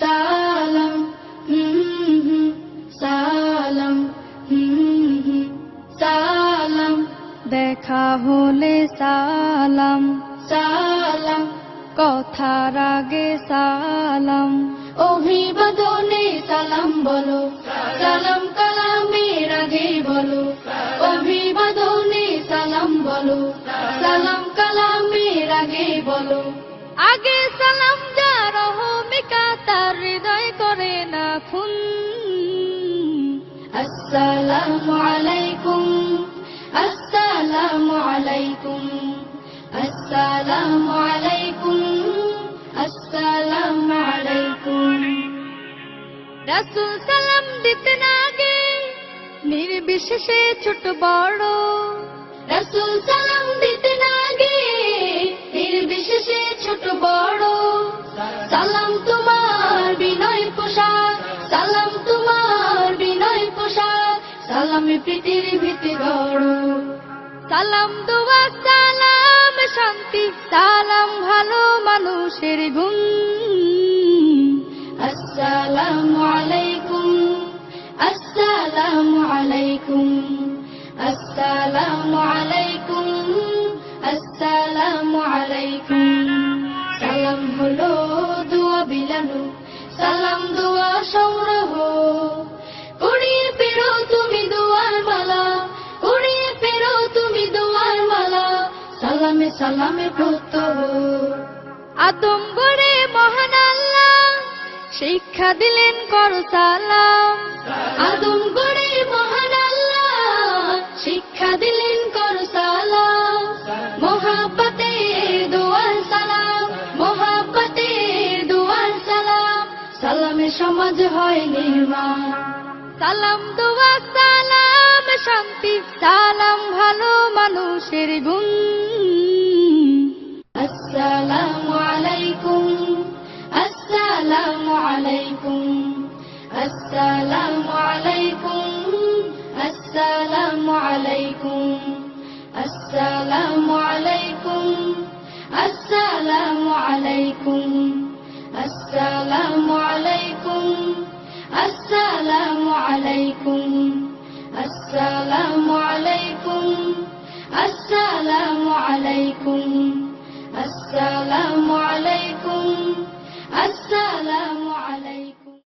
সালাম সালাম সালাম, দেখা হলে সালাম সালাম, কথার আগে সালাম, অভিবাদনে সালাম বলো, সালাম কালামের আগে বলো, অভিবাদনে সালাম বলো, সালাম কালামের আগে বলো। আগে সালাম যার রহমিকা তার হৃদয় করে না খুন। আসসালামু আলাইকুম আসসালামু আলাইকুম আসসালামু আলাইকুম আসসালামু আলাইকুম। রাসূল সালাম দিতেন আগে নির্বিশেষে ছোট বড়, রাসূল সালাম দিতেন আগে নির্বিশেষে ছোট বড়। সালাম তোমার বিনয় পোশাক, সালাম তোমার বিনয় পোশাক, সালামে প্রীতির ভিত্তি গড়। সালাম দোয়া সালাম শান্তি, সালাম ভালো মানুষের গুণ। আসসালামু আলাইকুম আসসালামু আলাইকুম আসসালামু আলাইকুম আসসালামু আলাইকুম। সালাম হলো দোয়া বিলানো, সালাম দোয়া সংগ্রহ, কুড়িয়ে ফেরো তুমি দোয়ার মালা, কুড়িয়ে ফেরো তুমি দোয়ার মালা, সালামে সালামে প্রত্যহ। আদম গড়ে মহান আল্লাহ শিক্ষা দিলেন করো সালাম, আদম গড়ে মহান আল্লাহ শিক্ষা দিলেন করো সালাম। মোহাব্বতে দোয়ার সালাম, মোহাব্বতে দোয়ার সালাম, সালামে সমাজ হয় নির্মাণ। সালাম দোয়া সালাম শান্তি, সালাম ভালো মানুষের গুণ। আসসালামু আলাইকুম আসসালামু আলাইকুম আসসালামু আলাইকুম আসসালামু আলাইকুম আসসালামু আলাইকুম আসসালামু আলাইকুম আসসালামু আলাইকুম আসসালামু আলাইকুম আসসালামু আলাইকুম আসসালামু আলাইকুম আসসালামু আলাইকুম আসসালামু